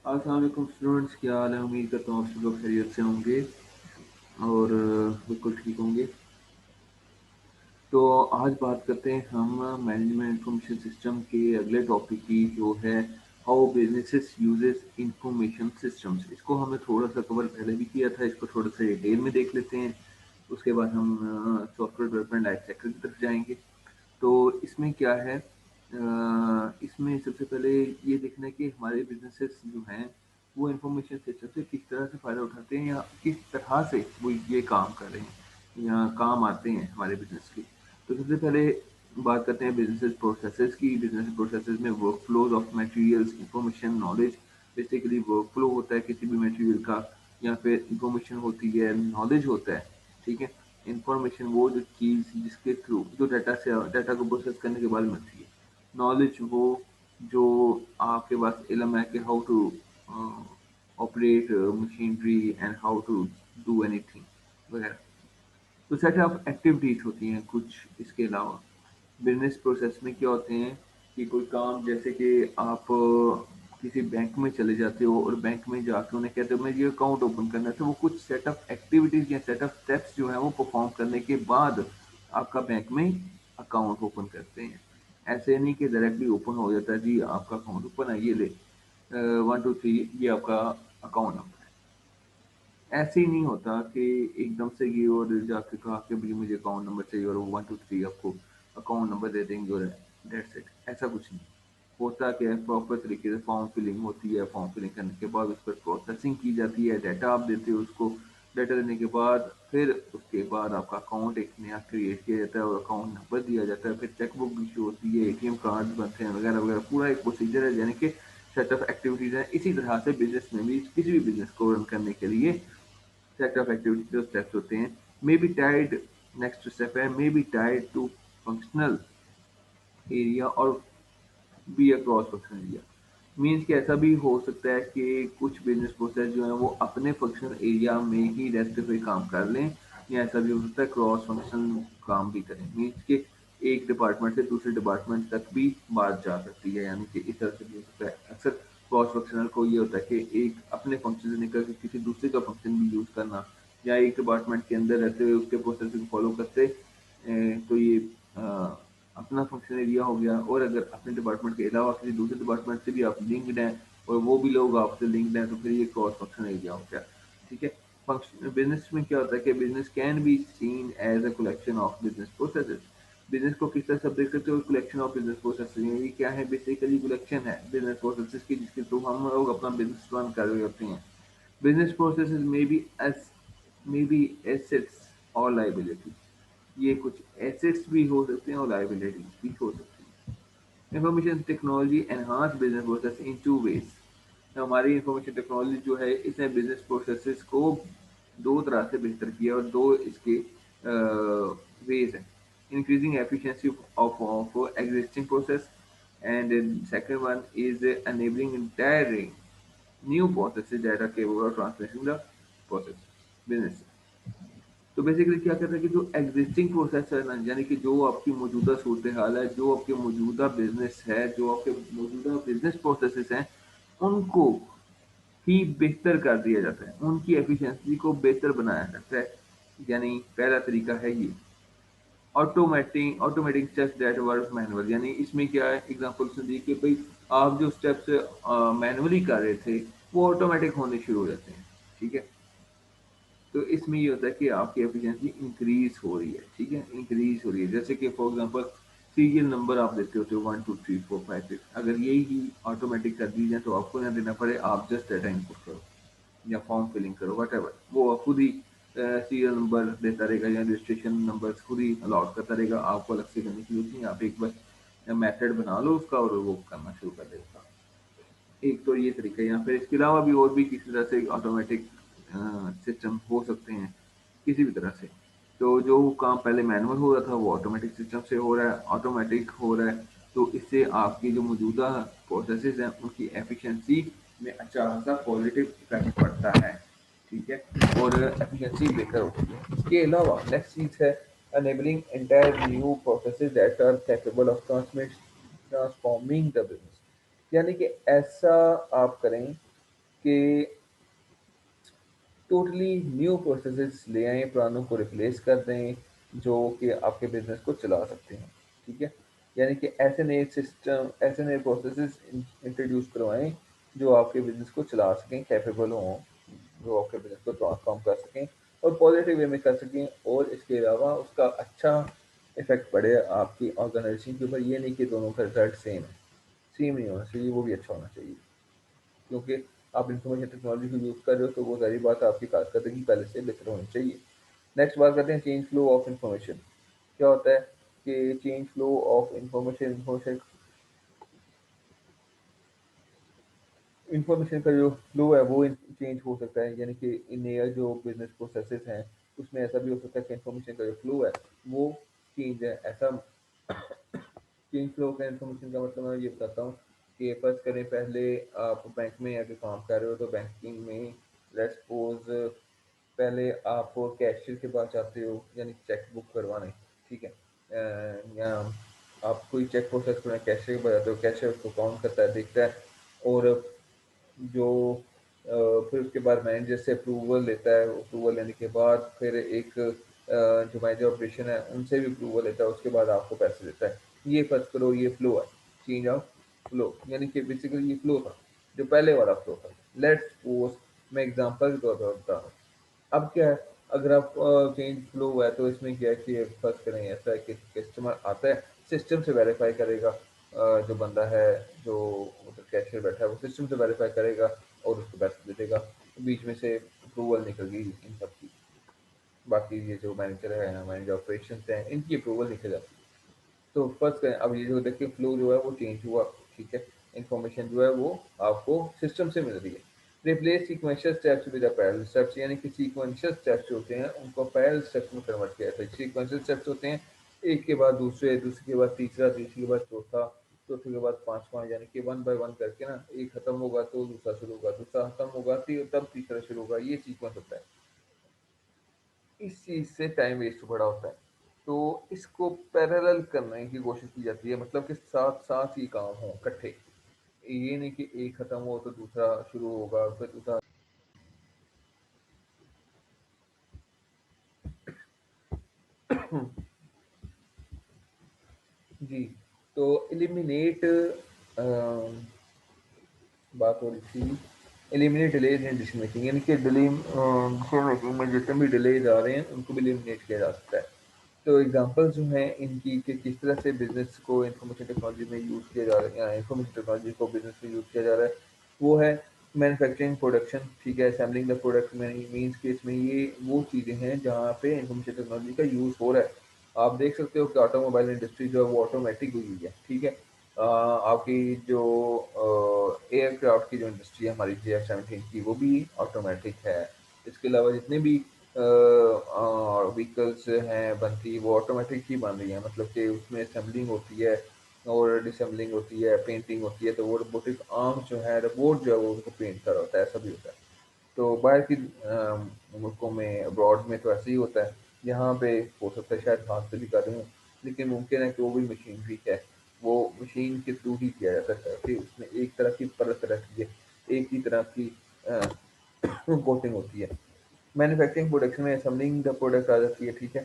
अस्सलाम वालेकुम स्टूडेंट्स, क्या हाल है? उम्मीद करता हूँ आप सब लोग खैरियत से होंगे और बिल्कुल ठीक होंगे। तो आज बात करते हैं हम मैनेजमेंट इंफॉर्मेशन सिस्टम के अगले टॉपिक की, जो है how businesses uses information systems. इसको हमने थोड़ा सा कवर पहले भी किया था, इसको थोड़ा सा डिटेल में देख लेते हैं। उसके बाद हम सॉफ्टवेयर डेवलपमेंट लाइफ साइकिल की तरफ जाएंगे। तो इसमें क्या है, इसमें सबसे पहले ये देखना है कि हमारे बिजनेसेस जो हैं वो इंफॉर्मेशन सिस्टम से किस तरह से फ़ायदा उठाते हैं, या किस तरह से वो ये काम कर रहे हैं या काम आते हैं हमारे बिजनेस के। तो सबसे पहले बात करते हैं बिजनेस प्रोसेसेस की। बिजनेस प्रोसेसेस में work flows of materials, information, knowledge. Basically work flow होता है किसी भी मटेरियल का, या फिर इंफॉर्मेशन होती है, नॉलेज होता है। ठीक है, इंफॉर्मेशन वो जो चीज़ जिसके थ्रू जो डाटा से डाटा को प्रोसेस करने के बाद मिलती है। नॉलेज वो जो आपके पास इल्म है कि how to operate machinery and how to do anything वगैरह। तो सेट ऑफ एक्टिविटीज होती हैं कुछ इसके अलावा। बिजनेस प्रोसेस में क्या होते हैं कि कोई काम, जैसे कि आप किसी बैंक में चले जाते हो और बैंक में जाके उन्हें कहते हो मैं ये अकाउंट ओपन करना है, तो वो कुछ सेट ऑफ एक्टिविटीज या सेट ऑफ स्टेप्स जो है वो परफॉर्म करने के बाद आपका बैंक में अकाउंट ओपन करते हैं। ऐसे नहीं कि डायरेक्टली ओपन हो जाता है, जी आपका अकाउंट ओपन है, ये ले 1 2 3 ये आपका अकाउंट नंबर है। ऐसे ही नहीं होता कि एकदम से ये और जाके कहा कि भई मुझे अकाउंट नंबर चाहिए और वो 1 2 3 आपको अकाउंट नंबर दे देंगे और दैट्स इट। ऐसा कुछ नहीं। होता क्या है, प्रॉपर तरीके से फॉर्म फिलिंग होती है, फॉर्म फिलिंग करने के बाद उस पर प्रोसेसिंग की जाती है, डाटा आप देते हो उसको, डाटा देने के बाद फिर उसके बाद आपका अकाउंट एक नया क्रिएट किया जाता है और अकाउंट नंबर दिया जाता है, फिर चेकबुक इशू होती है, एटीएम कार्ड बनते हैं वगैरह वगैरह। पूरा एक प्रोसीजर है, यानी कि सेट ऑफ एक्टिविटीज़ है। इसी तरह से बिजनेस में भी किसी भी बिजनेस को रन करने के लिए सेट ऑफ एक्टिविटी जो स्टेप्स होते हैं, may be tied, next step है may be tied to functional area और be across functional area. Means कि ऐसा भी हो सकता है कि कुछ बिजनेस प्रोसेस जो है वो अपने फंक्शनल एरिया में ही रहते हुए काम कर लें, या ऐसा भी हो सकता है क्रॉस फंक्शनल काम भी करें। मीन्स कि एक डिपार्टमेंट से दूसरे डिपार्टमेंट तक भी बात जा सकती है, यानी कि इस तरह से भी हो सकता है। अक्सर क्रॉस फंक्शनल को ये होता है कि एक अपने फंक्शन से निकल के किसी दूसरे का फंक्शन भी यूज करना, या एक डिपार्टमेंट के अंदर रहते हुए उसके प्रोसेस को फॉलो करते। तो ये अ, अपना फंक्शन एरिया हो गया। और अगर अपने डिपार्टमेंट के अलावा किसी दूसरे डिपार्टमेंट से भी आप लिंक्ड हैं और वो भी लोग आपसे लिंक्ड हैं, तो फिर ये क्रॉस फंक्शन एरिया हो गया। ठीक है। फंक्शन बिजनेस में क्या होता है कि business can be seen as a collection of business processes. Business को किस तरह से आप देख सकते हो, कलेक्शन ऑफ बिजनेस प्रोसेस। ये क्या है, बेसिकली कलेक्शन है बिजनेस प्रोसेसेस की, जिसके थ्रू हम लोग अपना बिजनेस रन कर रहे होते हैं। Business processes may be assets और लाइबिलिटी। ये कुछ एसेट्स भी हो सकते हैं और लाइबिलिटीज भी हो सकती हैं। Information technology enhance business process in two ways. हमारी इंफॉर्मेशन टेक्नोलॉजी जो है इसने बिजनेस प्रोसेसेस को दो तरह से बेहतर किया, और दो इसके वेज हैं। Increasing efficiency of existing process, and second one is enabling entirely new processes that are capable of transforming the process business। तो बेसिकली क्या कहते हैं कि जो एग्जिस्टिंग प्रोसेस है ना, यानी कि जो आपकी मौजूदा सूरत हाल है, जो आपके मौजूदा बिजनेस है, जो आपके मौजूदा बिजनेस प्रोसेसेस हैं, उनको ही बेहतर कर दिया जाता है, उनकी एफिशिएंसी को बेहतर बनाया जाता है। यानी पहला तरीका है ये automatic steps that work manual. यानी इसमें क्या है, एग्जांपल से दी कि भाई आप जो स्टेप्स मैनुअली कर रहे थे वो ऑटोमेटिक होने शुरू हो जाते हैं। ठीक है। तो इसमें ये होता है कि आपकी एफिशिएंसी इंक्रीज हो रही है। ठीक है, इंक्रीज हो रही है। जैसे कि फॉर एग्जांपल सीरियल नंबर आप देते होते हो 1 2 3 4 5 6, अगर यही ही ऑटोमेटिक कर दी जाए तो आपको ना देना पड़े, आप जस्ट डाटा इनपुट करो या फॉर्म फिलिंग करो, वट एवर, वो खुद ही सीरियल नंबर देता रहेगा या रजिस्ट्रेशन नंबर खुद ही अलॉट करता रहेगा। आपको अलग से करने की जरूरत नहीं, आप एक बार मेथड बना लो उसका और वो करना शुरू कर देगा। एक तो ये तरीका है, या फिर इसके अलावा भी और भी किसी तरह से ऑटोमेटिक सिस्टम हो सकते हैं किसी भी तरह से। तो जो काम पहले मैनुअल हो रहा था वो ऑटोमेटिक सिस्टम से हो रहा है, ऑटोमेटिक हो रहा है। तो इससे आपकी जो मौजूदा प्रोसेसेस हैं उनकी एफिशिएंसी में अच्छा खासा पॉजिटिव इफेक्ट पड़ता है। ठीक है, और एफिशिएंसी बेहतर होती है। इसके अलावा नेक्स्ट चीज़ है enabling entire new processes that are capable of transforming the business। यानी कि ऐसा आप करें कि टोटली न्यू प्रोसेसेस ले आएँ, पुरानों को रिप्लेस कर दें, जो कि आपके बिज़नेस को चला सकते हैं, ठीक है? यानी कि ऐसे नए सिस्टम, ऐसे नए प्रोसेसेस इंट्रोड्यूस करवाएँ, जो आपके बिज़नेस को चला सकें, कैपेबल हों, जो आपके बिज़नेस को ट्रांसफ़ॉर्म कर सकें और पॉज़िटिव वे में कर सकें और इसके अलावा उसका अच्छा इफ़ेक्ट पड़े आपकी ऑर्गनाइज़ेशन के ऊपर। ये नहीं कि दोनों का रिज़ल्ट सेम है, सेम नहीं होना चाहिए, वो भी अच्छा होना चाहिए। क्योंकि आप इन्फॉर्मेशन टेक्नोलॉजी को यूज़ कर रहे हो तो वो ज़ाहिर बात है आपकी कारकर्दगी पहले से बेहतर होनी चाहिए। नेक्स्ट बात करते हैं चेंज फ्लो ऑफ इन्फॉर्मेशन। क्या होता है कि change flow of information, information का जो फ्लो है वो चेंज हो सकता है, यानी कि नया जो बिज़नेस प्रोसेसेस हैं उसमें ऐसा भी हो सकता है कि इन्फॉर्मेशन का जो फ्लो है वो चेंज है। ऐसा चेंज फ्लो का इन्फॉर्मेशन का मतलब मैं ये बताता हूँ कि फर्ज़ करें पहले आप बैंक में आके काम कर रहे हो तो बैंकिंग में लेट्स सपोज़ पहले आप कैशियर के पास जाते हो यानी चेक बुक करवाने, ठीक है? या आप कोई चेक प्रोसेस करना कैशियर के पास जाते हो, कैशियर उसको काउंट करता है, देखता है और जो फिर उसके बाद मैनेजर से अप्रूवल लेता है, अप्रूवल लेने के बाद फिर एक जो मैनेजर ऑपरेशन है उनसे भी अप्रूवल लेता है, उसके बाद आपको पैसे देता है। ये फ़र्ज़ करो ये फ्लो है, चेंज ऑफ फ्लो यानी कि बेसिकली ये फ्लो था, जो पहले वाला फ्लो था। लेट्स सपोज़ मैं एग्ज़ाम्पल के तौर पर बता रहा हूँ। अब क्या है, अगर आप चेंज फ्लो हुआ है तो इसमें क्या है कि फर्स्ट करें ऐसा है कि कस्टमर आता है, सिस्टम से वेरीफाई करेगा, जो बंदा है, जो मतलब कैशियर बैठा है वो सिस्टम से वेरीफाई करेगा और उसको पैसे दे देगा। बीच में से अप्रूवल निकल गई इन सब की, बाकी ये जो मैनेजर है या मैनेजर ऑपरेशंस हैं इनकी अप्रूवल निकल जाती है। तो फर्स्ट करें, अब ये जो देखिए फ्लो जो है वो चेंज हुआ, ठीक है? इन्फॉर्मेशन जो है वो आपको सिस्टम से मिल रही है। Replace sequential steps with a parallel steps, यानी कि सीक्वेंशियल स्टेप्स जो होते हैं उनको पैरेलल स्टेप्स में कन्वर्ट किया जाता है। सीक्वेंशियल स्टेप्स होते हैं एक के बाद दूसरे, दूसरे के बाद तीसरा, तीसरे के बाद चौथा, चौथे के बाद पाँचवाँ, यानी कि वन बाय वन करके ना एक खत्म होगा तो दूसरा शुरू होगा, दूसरा खत्म होगा तब तीसरा शुरू होगा, ये सीक्वेंस होता है। इस चीज़ से टाइम वेस्ट बड़ा होता है। तो इसको पैरेलल करने की कोशिश की जाती है, मतलब कि साथ-साथ ही काम हों इकट्ठे। ये नहीं कि एक खत्म हो तो दूसरा शुरू होगा, फिर दूसरा। जी, तो एलिमिनेट अ बात हो रही थी eliminate delays in decision making, यानी कि डिसीजन मेकिंग में जितने भी डिलेज आ रहे हैं उनको भी एलिमिनेट किया जा सकता है। तो एग्जांपल्स जो हैं इनकी कि किस तरह से बिजनेस को इंफॉर्मेशन टेक्नोलॉजी में यूज़ किया जा रहा है या इंफॉर्मेशन टेक्नोलॉजी को बिजनेस में यूज़ किया जा रहा है, वो है मैन्युफैक्चरिंग प्रोडक्शन, ठीक है? असेंबलिंग द प्रोडक्ट में मीन्स कि इसमें ये वो चीज़ें हैं जहाँ पे इंफॉर्मेशन टेक्नोलॉजी का यूज़ हो रहा है। आप देख सकते हो कि ऑटोमोबाइल इंडस्ट्री जो है वो ऑटोमेटिक हुई हुई है, ठीक है? आपकी जो एयरक्राफ्ट की जो इंडस्ट्री है हमारी JF-17 की वो भी ऑटोमेटिक है। इसके अलावा जितने भी व्हीकल्स हैं बनती वो ऑटोमेटिक ही बन रही हैं, मतलब कि उसमें असेंबलिंग होती है और डिसेंबलिंग होती है, पेंटिंग होती है, तो वो रोबोटिक आर्म जो है, रोबोट जो है वो उनको पेंट कर रहा होता है, ऐसा भी होता है। तो बाहर की मुल्कों में अब्रॉड में तो ऐसे ही होता है। यहाँ पे हो सकता है शायद हाथ से भी कर रहे हों, लेकिन मुमकिन है कि वो भी मशीनरी है। वो मशीन के थ्रू ही किया जाता है कि उसमें एक तरह की परत रहती है, एक ही तरह की अ, कोटिंग होती है। मैन्युफैक्चरिंग प्रोडक्शन में असेंबलिंग द प्रोडक्ट आ जाती है, ठीक है?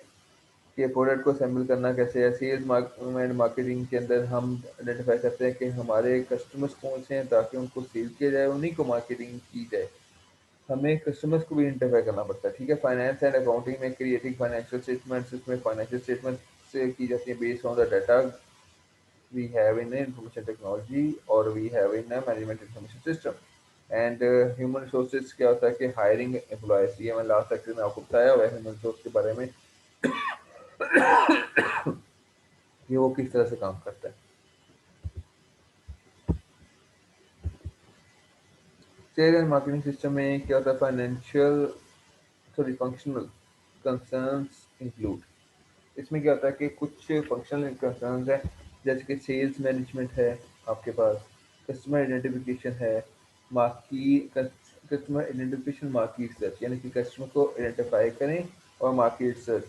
कि प्रोडक्ट को असेंबल करना कैसे है। सेल्स एंड मार्केटिंग के अंदर हम आइडेंटिफाई करते हैं कि हमारे कस्टमर्स कौन से हैं ताकि उनको सेल किया जाए, उन्हीं को मार्केटिंग की जाए। हमें कस्टमर्स को भी आइडेंटिफाई करना पड़ता है, ठीक है? फाइनेंस एंड अकाउंटिंग में क्रिएटिंग फाइनेंशियल स्टेटमेंट्स, इसमें फाइनेंशियल स्टेटमेंट्स की जाती है based on the data we have in information technology or we have in a management information system. And human resources क्या होता है कि हायरिंग एम्प्लॉयज, ये मैं लास्ट लेक्चर में आपको बताया हुआ है ह्यूमन रिसोर्स के बारे में कि वो किस तरह से काम करता है। सेल एंड मार्केटिंग सिस्टम में क्या होता है, financial sorry functional concerns include, इसमें क्या होता है कि कुछ फंक्शनल कंसर्न्स हैं, जैसे कि सेल्स मैनेजमेंट है आपके पास, कस्टमर आइडेंटिफिकेशन है, कस्टमर आइडेंटिफिकेशन, मार्केट सर्च, यानी कि कस्टमर को आइडेंटिफाई करें और मार्केट सर्च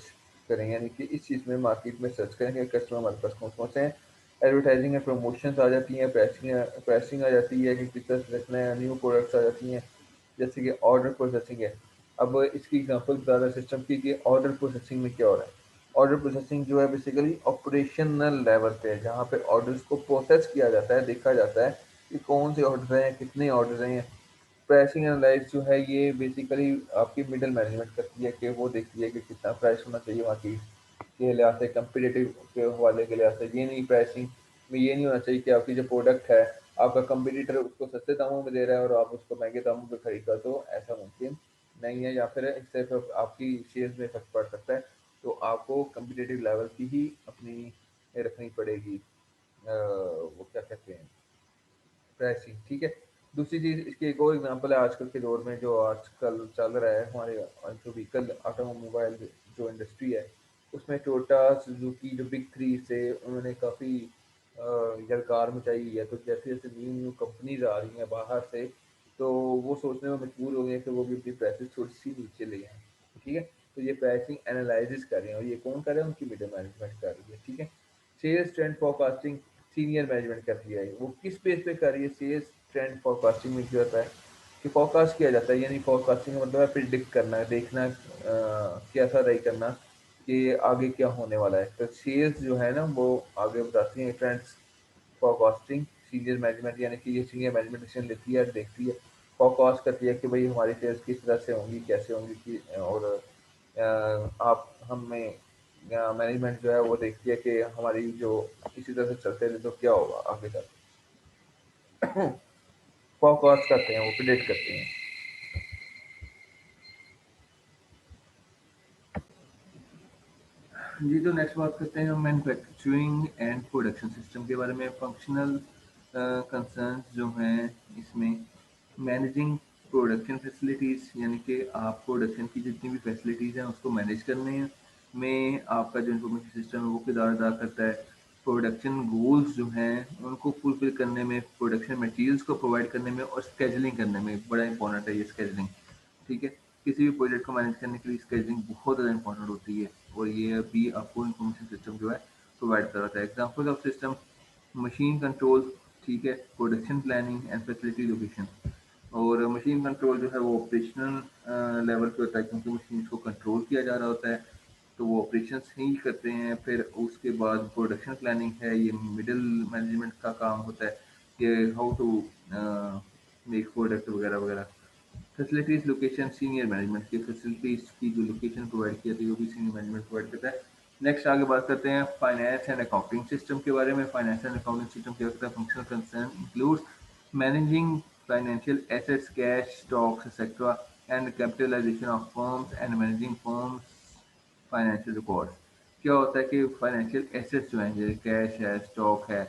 करें, यानी कि इस चीज़ में मार्केट में सर्च करें कि कस्टमर हमारे पास कौन कौन से हैं। एडवर्टाइजिंग एंड प्रमोशंस आ जाती हैं, प्राइसिंग प्राइसिंग आ जाती है कि किस तरह से रखना है, न्यू प्रोडक्ट्स आ जाती हैं, जैसे कि ऑर्डर प्रोसेसिंग है। अब इसकी एग्जांपल बता रहा सिस्टम की कि ऑर्डर प्रोसेसिंग में क्या हो रहा है। ऑर्डर प्रोसेसिंग जो है बेसिकली ऑपरेशनल लेवल पे है, जहाँ पे ऑर्डर्स को प्रोसेस किया जाता है, देखा जाता है कि कौन से ऑर्डर हैं, कितने ऑर्डर हैं। प्राइसिंग एनालाइज़ जो है ये बेसिकली आपकी मिडल मैनेजमेंट करती है कि वो देखती है कि कितना प्राइस होना चाहिए वहाँ की के लिहाज से, कम्पिटिटिव के हवाले के लिहाज से। ये नहीं प्राइसिंग में ये नहीं होना चाहिए कि आपकी जो प्रोडक्ट है, आपका कंपटीटर उसको सस्ते दामों में दे रहा है और आप उसको महंगे दामों पे खरीद कर दो, ऐसा मुमकिन नहीं है, या फिर इससे फिर आपकी शेयर्स में इफेक्ट पड़ सकता है। तो आपको कम्पिटिटिव लेवल की ही अपनी रखनी पड़ेगी, वो क्या कहते हैं, प्राइसिंग, ठीक है। दूसरी चीज़ इसकी एक और एग्जांपल है आजकल के दौर में, जो आजकल चल रहा है हमारे जो व्हीकल ऑटोमोबाइल जो इंडस्ट्री है, उसमें टोयोटा सुजुकी जो बिग थ्री से उन्होंने काफ़ी यलकार मचाई है। तो जैसे जैसे न्यू न्यू कंपनीज आ रही हैं बाहर से, तो वो सोचने में मजबूर हो गए हैं कि वो भी अपनी प्राइसेस थोड़ी सी नीचे ले आएँ, ठीक है। तो ये प्राइसिंग एनालिसिस कर रहे हैं, और ये कौन कर रहा है, उनकी मिडिल मैनेजमेंट कर रही है, ठीक है। Sales trend forecasting senior management कर रही है। वो किस बेस पे कर रही है? सेल्स ट्रेंड फोरकास्टिंग में क्या होता है कि फोरकास्ट किया जाता है, यानी फोरकास्टिंग का मतलब है प्रिडिक्ट करना है, देखना कैसा रही करना कि आगे क्या होने वाला है। तो सेल्स जो है ना वो आगे बताती है ट्रेंड्स, फोरकास्टिंग सीनियर मैनेजमेंट, यानी कि ये सीनियर मैनेजमेंट डिसीजन लेती है, देखती है, फोरकास्ट करती है कि भाई हमारी सेल्स किस तरह से होंगी, कैसे होंगी कि, और आप हमें मैनेजमेंट जो है वो देखती है कि हमारी जो इसी तरह से चलते रहे तो क्या होगा आगे चल। फोरकास्ट करते हैं, वो प्रिडिक्ट करते हैं। जी, तो नेक्स्ट बात करते हैं हम मैन्युफैक्चरिंग एंड प्रोडक्शन सिस्टम के बारे में। फंक्शनल कंसर्न्स जो हैं इसमें, मैनेजिंग प्रोडक्शन फैसिलिटीज़, यानी कि आप प्रोडक्शन की जितनी भी फैसिलिटीज़ हैं उसको मैनेज करने में आपका जो इंफॉर्मेशन सिस्टम है वो किरदार अदा करता है। प्रोडक्शन गोल्स जो हैं उनको फुलफिल करने में, प्रोडक्शन मटेरियल्स को प्रोवाइड करने में और स्केजुलिंग करने में बड़ा इंपॉर्टेंट है ये स्केजुलिंग, ठीक है। किसी भी प्रोजेक्ट को मैनेज करने के लिए स्केजुलिंग बहुत ज़्यादा इंपॉर्टेंट होती है, और ये भी आपको इन्फॉर्मेशन सिस्टम जो है प्रोवाइड कराता है। Example of system, machine control, ठीक है, production planning and facility location. और मशीन कंट्रोल जो है वो ऑपरेशनल लेवल पे होता है, क्योंकि मशीन को कंट्रोल किया जा रहा होता है, तो वो ऑपरेशंस ही करते हैं। फिर उसके बाद प्रोडक्शन प्लानिंग है, ये मिडिल मैनेजमेंट का काम होता है कि हाउ टू मेक प्रोडक्ट वगैरह वगैरह। फैसिलिटीज़ लोकेशन, सीनियर मैनेजमेंट की फैसिलिटीज़ की जो लोकेशन प्रोवाइड की जाती है वो भी सीनियर मैनेजमेंट प्रोवाइड करता है। नेक्स्ट आगे बात करते हैं फाइनेंस एंड अकाउंटिंग सिस्टम के बारे में। फाइनेंस एंड अकाउंटिंग सिस्टम क्या होता है? Functional concern includes managing financial assets, cash, stocks etcetera, and capitalization of firms and managing firms financial records. क्या होता है कि फाइनेंशियल एसेट्स जो हैं, जैसे कैश है, स्टॉक है,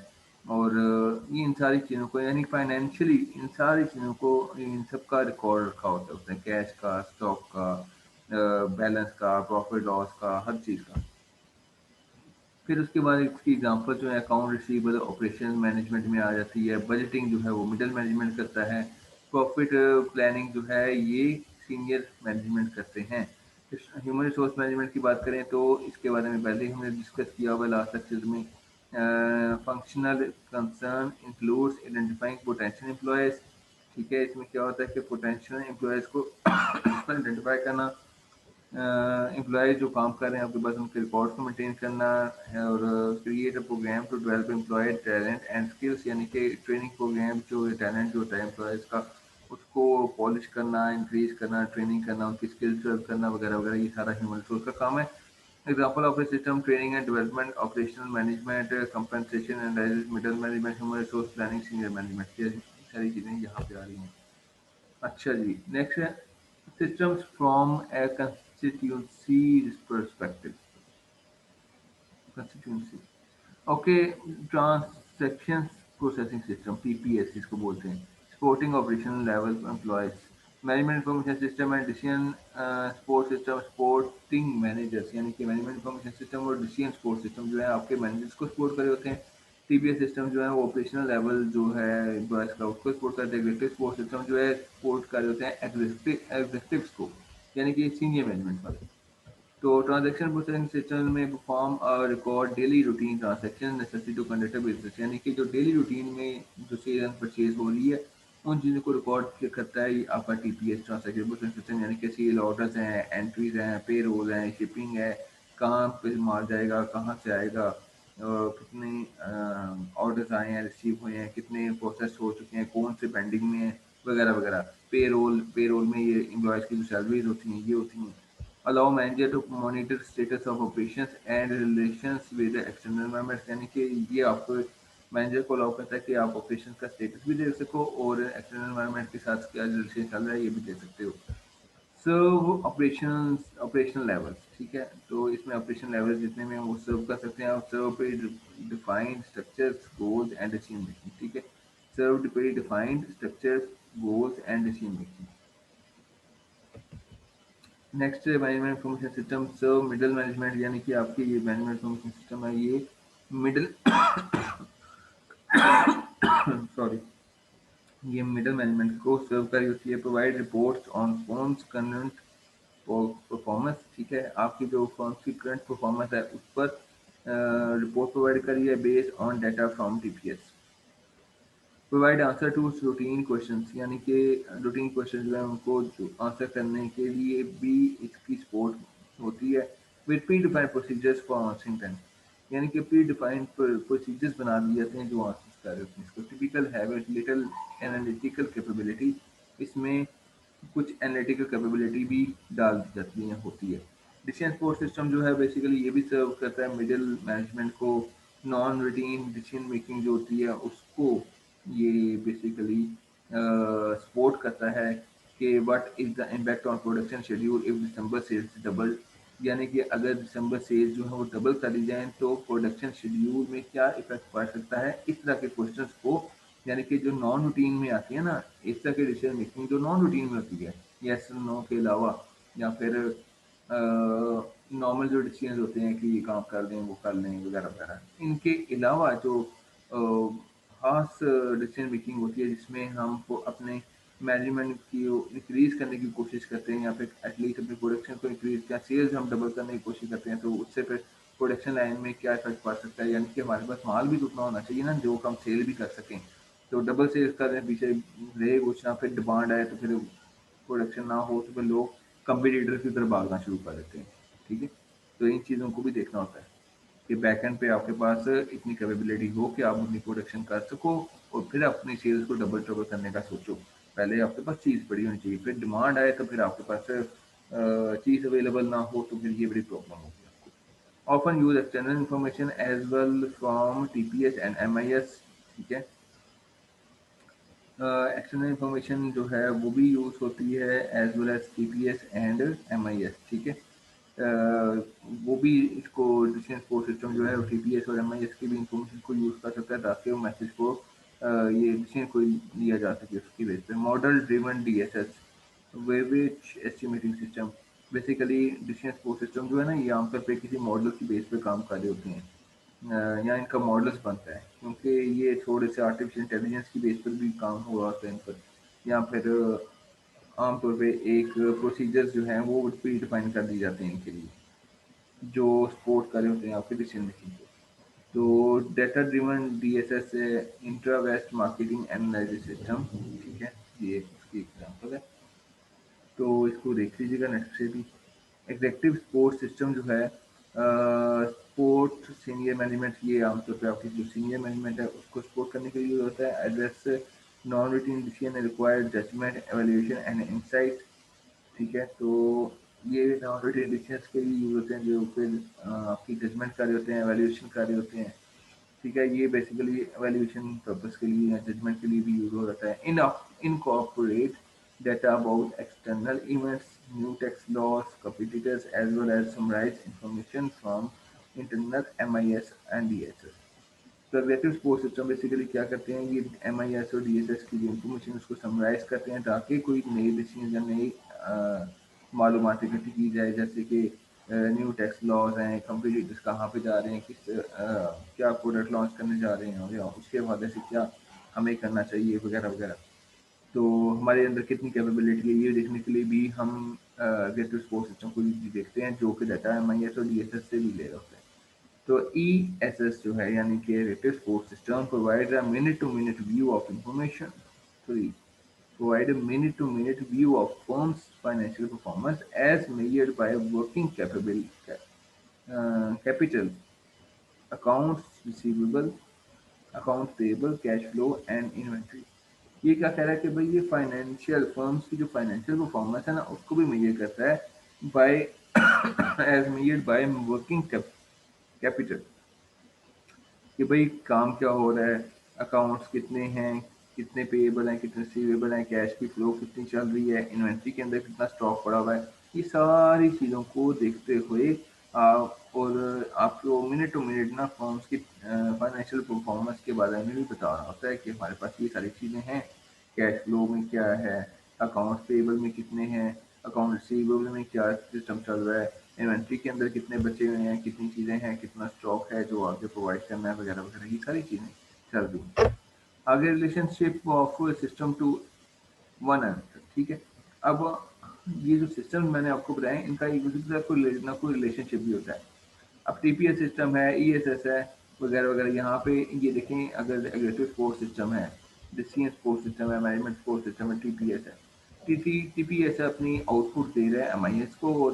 और ये इन सारी चीज़ों को, यानी फाइनेंशियली इन सारी चीज़ों को, इन सब का रिकॉर्ड रखा होता है उसने, कैश का, स्टॉक का, बैलेंस का, प्रॉफिट लॉस का, हर चीज़ का। फिर उसके बाद इसकी एग्जांपल जो है अकाउंट रिसीवेबल ऑपरेशन मैनेजमेंट में आ जाती है। बजटिंग जो है वो मिडिल मैनेजमेंट करता है। प्रॉफिट प्लानिंग जो है ये सीनियर मैनेजमेंट करते हैं। ह्यूमन रिसोर्स मैनेजमेंट की बात करें तो इसके बारे में पहले ही हमने डिस्कस किया हुआ लास्ट लेक्चर में। Functional concern includes identifying potential employees, ठीक है। इसमें क्या होता है कि पोटेंशियल एम्प्लॉयज़ को आइडेंटिफाई करना, एम्प्लॉय जो काम कर रहे हैं आपके पास, उनके रिकॉर्ड को मेंटेन करना है, और create a program to develop employ talent and skills, यानी कि ट्रेनिंग प्रोग्राम जो टैलेंट जो होता है एम्प्लॉयज़ का उसको पॉलिश करना, इंक्रीज करना, ट्रेनिंग करना, उनकी स्किल्स डेवलप करना वगैरह वगैरह, ये सारा ह्यूमन रिसोर्स का काम है। Example of A system, training and development, operational management, compensation and middle management, human resource planning, senior management, ये सारी चीज़ें यहाँ पे आ रही हैं। अच्छा जी, नेक्स्ट है systems from a constituency perspective. Constituency. Okay, transaction processing system, PPS जिसको बोलते हैं, supporting operational level employees, management information system and decision support system, supporting managers, यानी कि मैनेजमेंट इंफॉर्मेशन सिस्टम और डिसीजन सपोर्ट सिस्टम जो है आपके मैनेजर्स को सपोर्ट करे होते हैं। टीपीएस सिस्टम जो है वो ऑपरेशनल लेवल जो है एम्प्लॉयज का उसको सपोर्ट करते हैं। एग्जीक्यूटिव सपोर्ट सिस्टम जो है सपोर्ट कर रहे होते हैं एग्जीक्यूटिव्स को, यानी कि सीनियर मैनेजमेंट वाले। तो ट्रांजैक्शन प्रोसेसिंग सिस्टम में perform record daily routine transaction necessity to conduct a business, यानी कि जो डेली रूटीन में जो सेल एंड परचेज हो रही है उन चीज़ों को रिकॉर्ड करता है ये आपका टीपीएस ट्रांसैक्शन बुकिंग सिस्टम, यानी कि सेल ऑर्डर्स हैं, एंट्रीज हैं, पे रोल हैं, शिपिंग है, कहाँ पे माल जाएगा, कहाँ से आएगा, कितने ऑर्डर्स आए हैं, रिसीव हुए हैं, कितने प्रोसेस हो चुके हैं, कौन से पेंडिंग में हैं, वगैरह वगैरह। पे रोल में ये एम्प्लॉयज़ की जो सैलरीज होती हैं ये होती हैं। Allow manager to monitor status of operations and relations with external environment, यानी कि ये आपको मैनेजर को अलाउ करता है कि आप ऑपरेशन का स्टेटस भी देख सको और एक्सटर्नल एनवायरनमेंट के साथ क्या रिलेशन चल रहा है ये भी देख सकते हो। सर्व ऑपरेशनल लेवल्स, ठीक है, तो इसमें ऑपरेशन लेवल जितने में वो सर्व कर सकते हैं आप। Serve predefined structures goals and decision making, ठीक है, serve predefined structures goals and decision making. Next management information system serve middle management, यानी कि आपकी ये मैनेजमेंट इंफॉर्मेशन सिस्टम है ये मिडल सॉरी ये मिडल मैनेजमेंट को सर्व कर रही होती है। Provide reports on firms current performance, ठीक है, आपकी जो फर्म की करंट परफॉर्मेंस है उस पर रिपोर्ट प्रोवाइड करिए based on data from TPS. Provide answer to routine questions, यानी कि रूटीन क्वेश्चन जो है उनको आंसर करने के लिए भी इसकी सपोर्ट होती है। With pre defined procedures for answering time, यानी कि प्री डिफाइंड प्रोसीजर्स बना दिए जाते हैं जो आंसर कर रहे होते हैं। इसको typical habit little analytical capability, इसमें कुछ एनालिटिकल कैपेबिलिटी भी डाल दी जाती है होती है। डिसीजन सपोर्ट सिस्टम जो है बेसिकली ये भी सर्व करता है मिडिल मैनेजमेंट को। नॉन रूटीन डिसीजन मेकिंग जो होती है उसको ये बेसिकली सपोर्ट करता है कि what is the impact on production schedule if December sales double, यानी कि अगर दिसंबर सेल्स जो है वो डबल कर दी जाए तो प्रोडक्शन शेड्यूल में क्या इफेक्ट पड़ सकता है। इस तरह के क्वेश्चंस को, यानी कि जो नॉन रूटीन में आती है ना, इस तरह की डिसीजन मेकिंग जो नॉन रूटीन में होती है, यस नो के अलावा, या फिर नॉर्मल जो डिसीजन होते हैं कि ये काम कर दें वो कर लें वगैरह वगैरह, इनके अलावा जो खास डिसीजन मेकिंग होती है जिसमें हम को अपने मैनेजमेंट की इंक्रीज करने की कोशिश करते हैं या फिर एटलीस्ट अपनी प्रोडक्शन को इंक्रीज या सेल्स हम डबल करने की कोशिश करते हैं, तो उससे फिर प्रोडक्शन लाइन में क्या इफेक्ट पड़ सकता है, यानी कि हमारे पास माल भी तो उतना होना चाहिए ना जो हम सेल भी कर सकें। तो डबल सेल्स कर रहे हैं पीछे रहे कुछ ना, फिर डिमांड आए तो फिर प्रोडक्शन ना हो तो फिर लोग कंपटीटर की तरफ भागना शुरू कर देते हैं, ठीक है। तो इन चीज़ों को भी देखना होता है कि बैकएंड पे आपके पास इतनी कैपेबिलिटी हो कि आप अपनी प्रोडक्शन कर सको और फिर अपनी सेल्स को डबल ट्रिपल करने का सोचो। पहले आपके पास चीज़ पड़ी होनी चाहिए, फिर डिमांड आए तो फिर आपके पास चीज़ अवेलेबल ना हो तो फिर ये बड़ी प्रॉब्लम होगी आपको। Often use external information as well from TPS and MIS, ठीक है। एक्सटर्नल इंफॉर्मेशन जो है वो भी यूज़ होती है as well as TPS and MIS, ठीक है। वो भी इसको डिसीजन सपोर्ट सिस्टम जो है वो टीपीएस और एमआईएस की भी इंफॉर्मेशन को यूज़ कर सकता है ताकि वो मैसेज को ये डिसीजन को लिया जा सके उसकी बेस पे। Model driven DSS waves estimating system, basically decision support system जो है ना ये आमतौर पे किसी मॉडल की बेस पे काम कर रहे होते हैं या इनका मॉडल्स बनता है क्योंकि ये थोड़े से आर्टिफिशियल इंटेलिजेंस की बेस पर भी काम हुआ होता है इन पर, या फिर आमतौर पे एक प्रोसीजर्स जो हैं वो प्री डिफाइन कर दी जाते हैं इनके लिए जो सपोर्ट कर रहे होते हैं आपके डिसीजन मेकिंग को। तो data driven DSS intra west marketing analysis system, ठीक है, ये उसकी एग्जांपल है, तो इसको देख लीजिएगा नेट से भी। एग्जेक्टिव सपोर्ट सिस्टम जो है सपोर्ट सीनियर मैनेजमेंट, ये आमतौर पे आपकी जो सीनियर मैनेजमेंट है उसको सपोर्ट करने के लिए होता है। Address non routine decision required judgement evaluation and insight, ठीक है, तो ये नॉन रूटीन डिसीजंस के लिए यूज होते हैं जो फिर आपकी जजमेंट कर रहे होते हैं, एवेल्यूएशन कर रहे होते हैं, ठीक है। ये बेसिकली एवेल्यूएशन पर्पस के लिए या जजमेंट के लिए भी यूज हो जाता है। Incorporate data about external events, new tax laws, competitors, as well as summarize information from internal MIS and DSS। तो एग्रेसिव सपोर्ट सिस्टम बेसिकली क्या करते हैं, ये MIS और DSS की जो इन्फॉर्मेशन उसको समराइज करते हैं ताकि कोई नई डिसीजन या नई मालूमात इकट्ठी की जाए, जैसे कि न्यू टैक्स लॉज हैं, कंपटीटर्स कहाँ पे जा रहे हैं, क्या प्रोडक्ट लॉन्च करने जा रहे हैं या उसके हवाले से क्या हमें करना चाहिए वगैरह वगैरह। तो हमारे अंदर कितनी कैपेबिलिटी है ये देखने के लिए भी हम एग्रेसिव सपोर्ट सिस्टम को देखते हैं जो कि डाटा MIS और DSS से भी ले रहे होते हैं। तो ESS जो है यानी कि aggressive support system provide a minute to minute view of information. Sorry, provide a minute-to-minute view of firm's financial performance as measured by working capital, accounts receivable, account payable, cash flow and inventory. ये क्या कह रहा है कि भाई ये financial firms की जो फाइनेंशियल परफॉर्मेंस है ना उसको भी मेजर करता है by as measured by working capital, कि भाई काम क्या हो रहा है, अकाउंट्स कितने हैं, कितने पेएबल हैं, कितने रिसीवेबल हैं, कैश की फ्लो कितनी चल रही है, इन्वेंट्री के अंदर कितना स्टॉक पड़ा हुआ है। ये सारी चीज़ों को देखते हुए और आपको मिनट टू मिनट ना फर्म्स की फाइनेंशियल परफॉर्मेंस के बारे में भी बता रहा होता है कि हमारे पास ये सारी चीज़ें हैं, कैश फ्लो में क्या है, अकाउंट्स पेएबल में कितने हैं, अकाउंट रिसीवेबल में क्या सिस्टम चल रहा है, इन्वेंट्री के अंदर कितने बचे हुए हैं, कितनी चीज़ें हैं, कितना स्टॉक है जो आगे प्रोवाइड करना है वगैरह वगैरह, ये सारी चीज़ें चल रही हैं। आगे relationship of system to one another, ठीक है। अब ये जो सिस्टम मैंने आपको बताया इनका एक दूसरे के साथ कोई ना कोई रिलेशनशिप भी होता है। अब टीपीएस सिस्टम है, ईएसएस है वगैरह वगैरह। यहाँ पे ये देखें, अगर एग्रेसिव स्पोर्ट सिस्टम है, डिसीजन स्पोर्ट सिस्टम है, मैनेजमेंट स्पोर्ट सिस्टम है, टीपीएस है। टीपीएस अपनी आउटपुट दे रहा है एमआईएस को और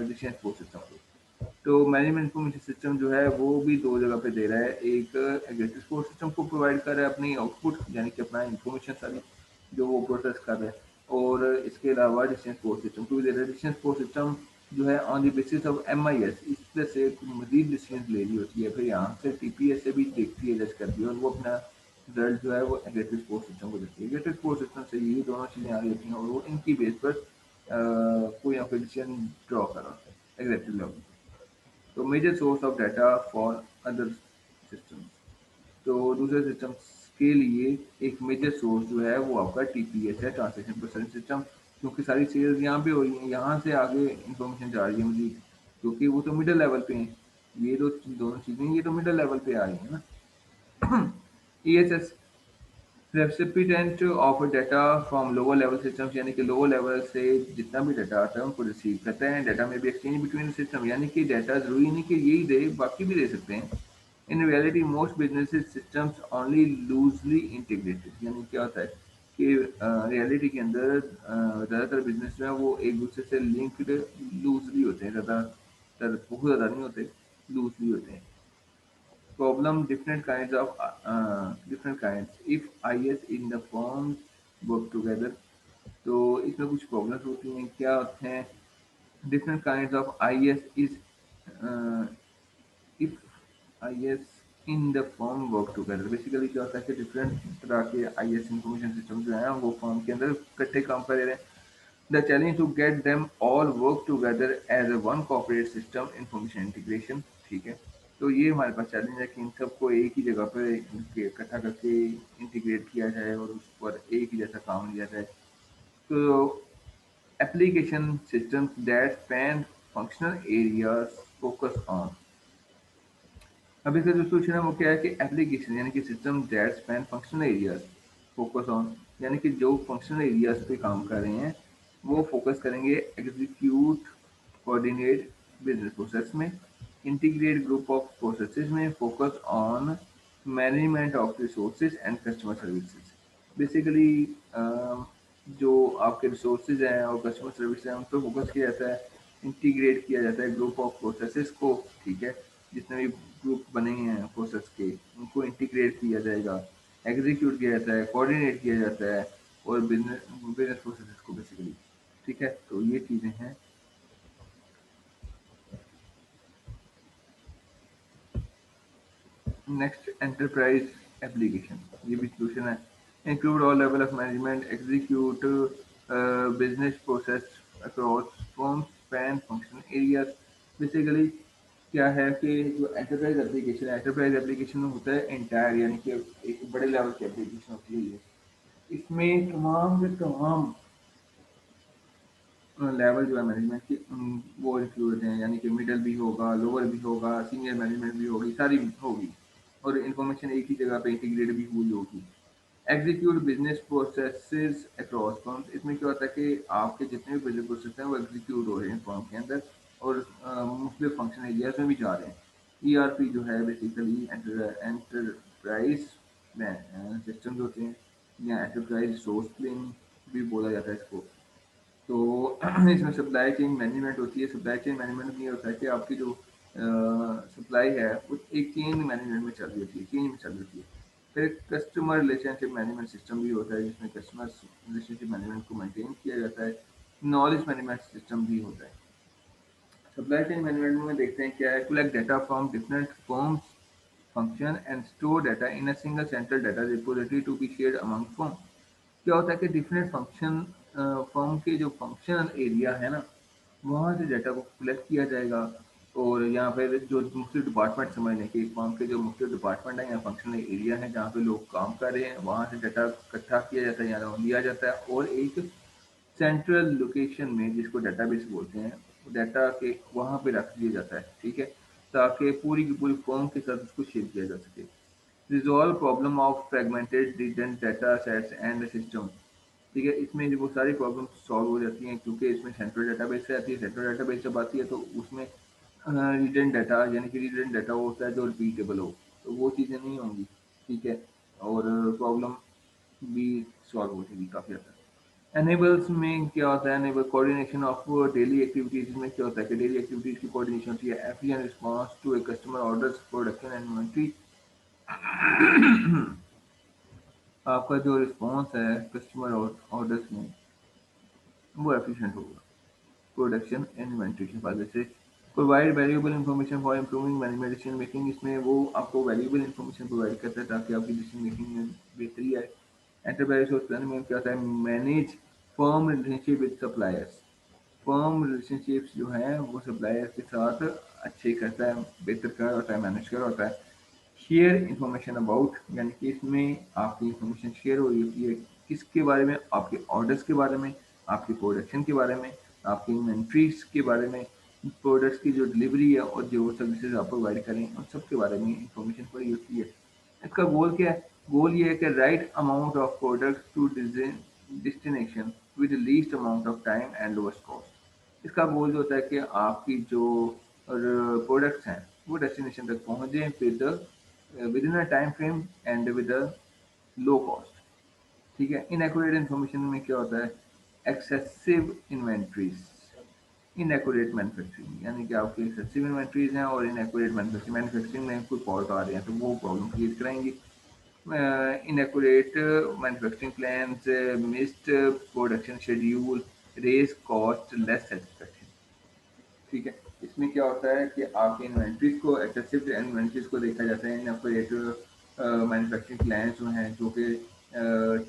डिसीजन स्पोर्ट सिस्टम को। तो मैनेजमेंट इंफॉर्मेशन सिस्टम जो है वो भी दो जगह पे दे रहा है। एक एग्रेसिव स्पोर्ट सिस्टम को प्रोवाइड कर रहा है अपनी आउटपुट, यानी कि अपना इंफॉर्मेशन सारी जो वो प्रोसेस कर रहा है, और इसके अलावा डिसीजन सपोर्ट सिस्टम को भी दे रहा है। डिसीजन सपोर्ट सिस्टम जो है on the basis of MIS इस तरह से मजीद डिसीजन ले रही होती है, फिर यहाँ से टीपीएस से भी देखती है, जज करती है, और वो अपना रिजल्ट जो है वो एग्रेसिव सपोर्ट सिस्टम को देती है। एग्रेसिव सपोर्ट सिस्टम से ये दोनों चीज़ें आ रही होती हैं और वो इनकी बेस पर कोई ना कोई डिसीजन ड्रॉ कर रहा होता है एग्रेसिव लेवल। तो major source of data for other system, तो दूसरे सिस्टम्स के लिए एक मेजर सोर्स जो है वो आपका टीपीएस है, ट्रांसलेशन प्रोसेसिंग सिस्टम, क्योंकि सारी सेल्स यहाँ पे हो रही हैं, यहाँ से आगे इंफॉर्मेशन जा रही है मुझे, क्योंकि वो तो मिडिल लेवल पे हैं। ये तो दोनों चीज़ें ये तो मिडिल लेवल पे आ रही हैं ना। ESS recipient of data from lower level systems, यानी कि लोअर लेवल से जितना भी डाटा आता है उनको रिसीव करते हैं। डाटा में भी एक्सचेंज बिटवीन सिस्टम, यानी कि डाटा जरूरी नहीं कि यही दे, बाकी भी दे सकते हैं। In reality most business systems only loosely integrated, यानी क्या होता है कि रियलिटी के अंदर ज़्यादातर बिजनेस जो है वो एक दूसरे से लिंक्ड लूजली होते हैं, ज़्यादातर बहुत ज़्यादा नहीं होते, लूजली होते हैं। Problem different kinds of different kinds if IS in the forms work together। तो इसमें कुछ प्रॉब्लम्स होती हैं, क्या होते हैं different kinds of IS is if IS in the form work together. Basically क्या होता है कि डिफरेंट तरह के IS इंफॉर्मेशन सिस्टम जो है वो फॉर्म के अंदर इकट्ठे काम कर रहे हैं। The challenge to get them all work together as a one corporate system information integration, ठीक है। तो ये हमारे पास चैलेंज है कि इन सबको एक ही जगह पर इकट्ठा करके इंटीग्रेट किया जाए और उस पर एक ही जैसा काम लिया जाए। तो application systems that span functional areas focus on. अब इसका जो सोल्यूशन है वो क्या है कि एप्लीकेशन यानी कि system that span functional areas focus on, यानी कि जो फंक्शनल एरियाज पे काम कर रहे हैं वो फोकस करेंगे एग्जीक्यूट कोऑर्डिनेट बिजनेस प्रोसेस में, इंटीग्रेट ग्रुप ऑफ प्रोसेसेस में, focus on management of resources and customer services. Basically जो आपके रिसोर्सेज हैं और कस्टमर सर्विस हैं उन पर फोकस किया जाता है, इंटीग्रेट किया जाता है ग्रुप ऑफ प्रोसेसेस को, ठीक है। जितने भी ग्रुप बने हैं प्रोसेस के उनको इंटीग्रेट किया जाएगा, एग्जीक्यूट किया जाता है, कोऑर्डिनेट किया जाता है, और बिजनेस बिजनेस प्रोसेसेस को बेसिकली, ठीक है। तो ये चीज़ें हैं। नेक्स्ट एंटरप्राइज एप्लीकेशन, ये भी सोल्यूशन है। Include all level of management, execute business process across firm span function areas. Basically क्या है कि जो एंटरप्राइज एप्लीकेशन होता है एंटायर, यानी कि एक बड़े लेवल की एप्लीकेशन होती है ये। इसमें तमाम के तमाम लेवल जो है मैनेजमेंट की वो इंक्लूड हैं, यानी कि मिडल भी होगा, लोअर भी होगा, सीनियर मैनेजमेंट भी होगी, सारी भी होगी, और इन्फॉर्मेशन एक ही जगह पे इंटीग्रेट भी हुई होगी। Execute business processes across firms, इसमें क्या होता है कि आपके जितने भी बिजनेस प्रोसेस हैं वो एग्जीक्यूट हो रहे हैं फर्म के अंदर और मुख्तलिफ फंक्शन एरियाज में भी जा रहे हैं। ईआरपी जो है बेसिकली एंटरप्राइज सिस्टम्स होते हैं, या एंटरप्राइज रिसोर्स प्लानिंग भी बोला जाता है इसको। तो इसमें सप्लाई चेन मैनेजमेंट होती है। सप्लाई चेन मैनेजमेंट में ये होता है कि आपकी जो सप्लाई है वो एक चेन मैनेजमेंट में चल रही होती है, चेन में चल रही होती है। फिर एक कस्टमर रिलेशनशिप मैनेजमेंट सिस्टम भी होता है जिसमें कस्टमर रिलेशनशिप मैनेजमेंट को मेंटेन किया जाता है। नॉलेज मैनेजमेंट सिस्टम भी होता है। सप्लाई चेन मैनेजमेंट में देखते हैं क्या है, collect data from different firms function and store data in a single central data repository to be shared among firm। क्या होता है कि डिफरेंट फंक्शन फर्म के जो फंक्शनल एरिया है ना, वहाँ से डाटा को कलेक्ट किया जाएगा। और यहाँ पे जो मुख्तलिफ डिपार्टमेंट समझ लें कि एक फर्म के जो मुख्तलिफ डिपार्टमेंट हैं या फंक्शनल एरिया है जहाँ पे लोग काम कर रहे हैं, वहाँ से डाटा इकट्ठा किया जाता है या लिया जाता है और एक सेंट्रल लोकेशन में जिसको डेटाबेस बोलते हैं, डाटा के वहाँ पे रख दिया जाता है, ठीक है, ताकि पूरी की पूरी फर्म के साथ उसको शेयर किया जा सके। Resolve problem of fragmented didn't data sets and system, ठीक है, इसमें जो वो सारी प्रॉब्लम सॉल्व हो जाती हैं क्योंकि इसमें सेंट्रल डेटाबेस से आती है। सेंट्रल डेटाबेस जब आती है तो उसमें रिडेंट डाटा यानी कि रिडेंट डाटा वो होता है जो रिपीटेबल हो, तो वो चीज़ें नहीं होंगी, ठीक है, और प्रॉब्लम भी सॉल्व हो जाएगी काफ़ी हद तक। एनेबल्स में क्या होता है, enable coordination of daily activities में क्या होता है कि डेली एक्टिविटीज की कोऑर्डिनेशन होती है। Efficient response to a customer orders production and inventory, आपका जो रिस्पांस है कस्टमर ऑर्डर्स में वो एफिशिएंट होगा प्रोडक्शन एंड इन्वेंटरी के हवाले से। Provide valuable information for improving management decision making, इसमें वो आपको वैल्यूएबल इंफॉर्मेशन प्रोवाइड करता है ताकि आपकी डिसीजन मेकिंग में बेहतरी आए। एंटरप्राइज रिसोर्स प्लानिंग में क्या होता है, manage firm relationship with suppliers, firm relationships जो हैं वो सप्लायर के साथ अच्छे करता है, बेहतर कर होता है, मैनेज कर होता है। शेयर इंफॉर्मेशन अबाउट, यानी कि इसमें आपकी इंफॉर्मेशन शेयर हो रही होती है किसके बारे में, आपके ऑर्डर्स के बारे में, आपकी प्रोडक्शन के बारे में, आपकी इन्वेंट्रीज के बारे में, प्रोडक्ट्स की जो डिलीवरी है और जो सर्विसेज आप प्रोवाइड करें उन सब के बारे में इंफॉर्मेशन पड़ी होती है। इसका गोल क्या है, गोल ये है कि right amount of products to destination with least amount of time and lowest cost. इसका गोल जो होता है कि आपकी जो प्रोडक्ट्स हैं वो डेस्टिनेशन तक पहुंच जाएं with in a time frame and with a low cost, ठीक है। इनएक्यूरेट इन्फॉर्मेशन में क्या होता है, एक्सेसिव इन्वेंट्रीज, इनएक्यूरेट मैन्युफैक्चरिंग, यानी कि आपकी एक्सेसिव इन्वेंट्रीज हैं और इनएक्यूरेट मैन्युफैक्चरिंग, मैन्युफैक्चरिंग में कोई फॉल्ट आ रहे हैं तो वो प्रॉब्लम क्रिएट कराएंगी। inaccurate manufacturing plans, missed production schedule, raise cost, less satisfaction, ठीक है। इसमें क्या होता है कि आपकी इन्वेंट्रीज को, एक्सेसिव इन्वेंट्रीज को देखा जाता है। इनएक्यूरेट मैन्युफैक्चरिंग प्लान्स जो हैं जो कि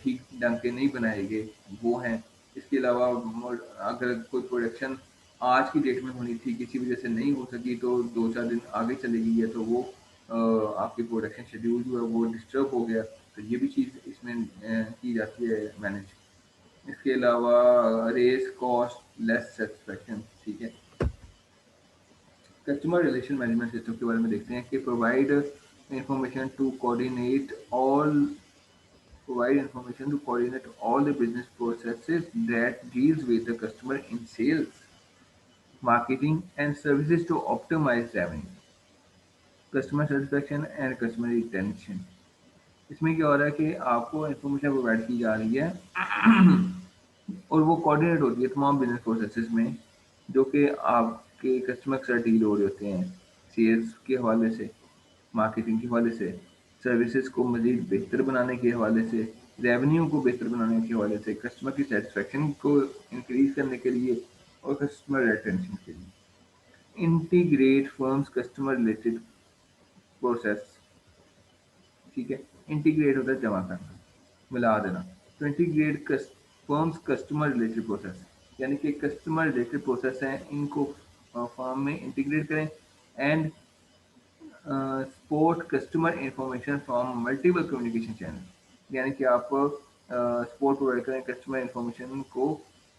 ठीक ढंग के नहीं बनाए गए वो हैं। इसके अलावा अगर कोई प्रोडक्शन आज की डेट में होनी थी किसी वजह से नहीं हो सकी तो 2-4 दिन आगे चली गई है तो वो आपकी प्रोडक्शन शेड्यूल जो है वो डिस्टर्ब हो गया, तो ये भी चीज़ इसमें की जाती है मैनेज। इसके अलावा रेस कॉस्ट लेस सेटिस्फेक्शन, ठीक है। कस्टमर रिलेशन मैनेजमेंट सिस्टम के बारे में देखते हैं कि information to coordinate all provide information to coordinate all the business processes that deals with the customer in sales, marketing and services to optimize revenue, customer satisfaction and customer retention। इसमें क्या हो रहा है कि आपको इन्फॉर्मेशन प्रोवाइड की जा रही है और वो कोऑर्डिनेट होती है तमाम बिजनेस प्रोसेसेस में जो कि आपके कस्टमर के साथ डील हो रहे होते हैं, सेल्स के हवाले से, मार्केटिंग के हवाले से, सर्विसेज को मज़ीद बेहतर बनाने के हवाले से, रेवेन्यू को बेहतर बनाने के हवाले से, कस्टमर की सेटिस्फेक्शन को इंक्रीज करने के लिए और कस्टमर रिटेंशन के लिए। Integrate firms customer related process, ठीक है। इंटीग्रेट होता है जमा करना, मिला देना। तो integrate firms customer related process, यानी कि कस्टमर रिलेटेड प्रोसेस हैं इनको फर्म में इंटीग्रेट करें। And support customer information from multiple communication channel, यानी कि आप सपोर्ट प्रोवाइड करें कस्टमर इंफॉर्मेशन को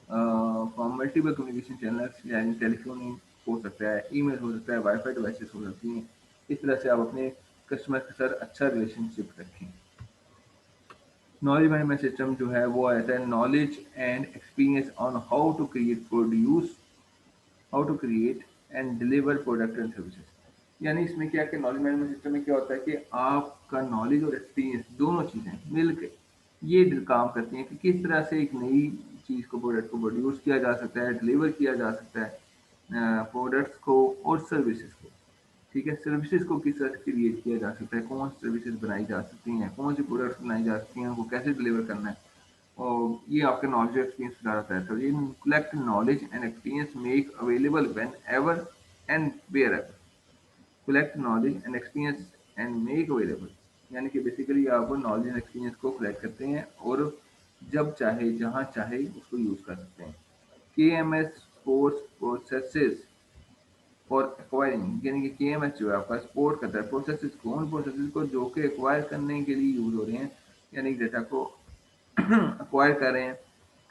फ्रॉम मल्टीपल कम्युनिकेशन चैनल्स, यानी टेलीफोन हो सकता है, ईमेल हो सकता है, वाईफाई डिवाइसेस हो सकती हैं। इस तरह से आप अपने कस्टमर के साथ अच्छा रिलेशनशिप रखें। नॉलेज मैनेजमेंट सिस्टम जो है वो आता है knowledge and experience on how to create and deliver product and services. यानी इसमें क्या है कि नॉलेज मैनेजमेंट सिस्टम में क्या होता है कि आपका नॉलेज और एक्सपीरियंस दोनों चीज़ें मिल के ये काम करती हैं कि किस तरह से एक नई चीज़ को प्रोडक्ट को प्रोड्यूस किया जा सकता है, डिलीवर किया जा सकता है प्रोडक्ट्स को और सर्विसेज़ को। ठीक है? सर्विसेज़ को किस तरह से क्रिएट किया जा सकता है, कौन सी सर्विसेज़ बनाई जा सकती हैं, कौन सी प्रोडक्ट्स बनाई जा सकती हैं, उनको कैसे डिलीवर करना है। और ये आपके नॉलेज एक्सपीरियंस बताता है। तो ये collect knowledge and experience make available whenever and wherever. Collect knowledge and experience and make available, यानी कि बेसिकली आप नॉलेज एंड एक्सपीरियंस को कलेक्ट करते हैं और जब चाहे जहाँ चाहे उसको यूज़ कर सकते हैं। K M S course processes for acquiring, यानी कि के एम एस जो है आपका सपोर्ट करता है प्रोसेसेस को, उन प्रोसेसेस को जो कि एक्वायर करने के लिए यूज़ हो रहे हैं, यानी डेटा को एक्वायर कर रहे हैं,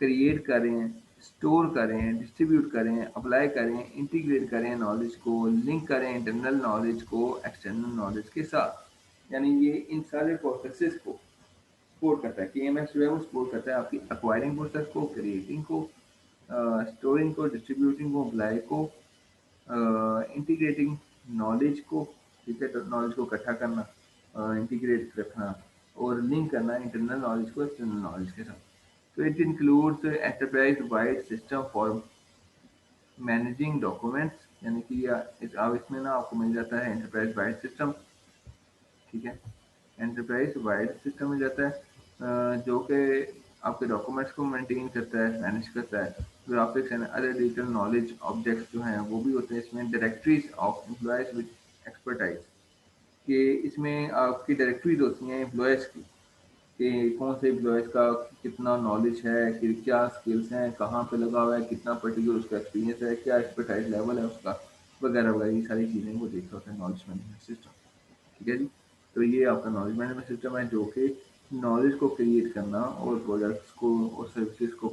क्रिएट कर रहे हैं, स्टोर कर रहे हैं, डिस्ट्रीब्यूट कर रहे हैं, अप्लाई कर रहे हैं, इंटीग्रेट कर रहे हैं नॉलेज को, लिंक करें इंटरनल नॉलेज को एक्सटर्नल नॉलेज के साथ। यानी ये इन सारे प्रोसेसेस को सपोर्ट करता है। केएमएस जो है वो सपोर्ट करता है आपकी एक्वायरिंग प्रोसेस को, क्रिएटिंग को, स्टोरिंग को, डिस्ट्रीब्यूटिंग को, अप्लाई को, इंटीग्रेटिंग नॉलेज को, ठीक है? तो नॉलेज को इकट्ठा करना, इंटीग्रेट रखना और लिंक करना इंटरनल नॉलेज को एक्सटर्नल नॉलेज के साथ। तो it includes enterprise wide system for managing documents, यानी कि अब इसमें ना आपको मिल जाता है एंटरप्राइज वाइड सिस्टम, ठीक है? एंटरप्राइज वाइड सिस्टम मिल जाता है जो कि आपके डॉक्यूमेंट्स को मेंटेन करता है, मैनेज करता है। Graphics and other digital knowledge objects जो हैं वो भी होते हैं इसमें। Directories of employees with expertise, कि इसमें आपकी डायरेक्टरीज होती हैं एम्प्लॉयज़ की, कि कौन से एम्प्लॉयज़ का कितना नॉलेज है, कि क्या स्किल्स हैं, कहाँ पे लगा हुआ है, कितना पर्टिकुलर उसका एक्सपीरियंस है, क्या एक्सपर्टाइज लेवल है उसका, वगैरह वगैरह ये सारी चीज़ें वो देख रहा होता है नॉलेज मैनेजमेंट सिस्टम। ठीक है जी? तो ये आपका नॉलेज मैनेजमेंट सिस्टम है जो कि नॉलेज को क्रिएट करना और प्रोडक्ट्स को और सर्विसेज को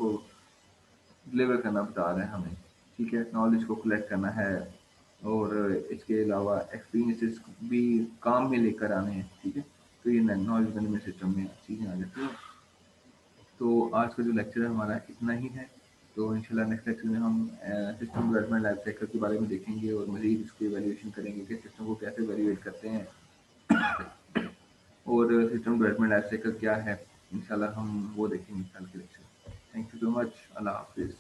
डिलीवर करना बता रहा है हमें। ठीक है? नॉलेज को कलेक्ट करना है और इसके अलावा एक्सपीरियंसेस भी काम में लेकर आने हैं। ठीक है? तो ये नॉलेज मैनेजमेंट सिस्टम में चीज़ें आ जाती हैं। तो आज का जो लेक्चर है हमारा इतना ही है। तो इंशाल्लाह नेक्स्ट लेक्चर में हम सिस्टम डेवलपमेंट लाइफ साइकिल के बारे में देखेंगे और मज़ीद इसकी वैल्यूएशन करेंगे कि सिस्टम को कैसे वैल्यूएट करते हैं और सिस्टम डेवलपमेंट लाइफ साइकिल क्या है। इंशाल्लाह हम वो देखेंगे कल के lecture. Thank you so much. अल्लाह हाफिज़।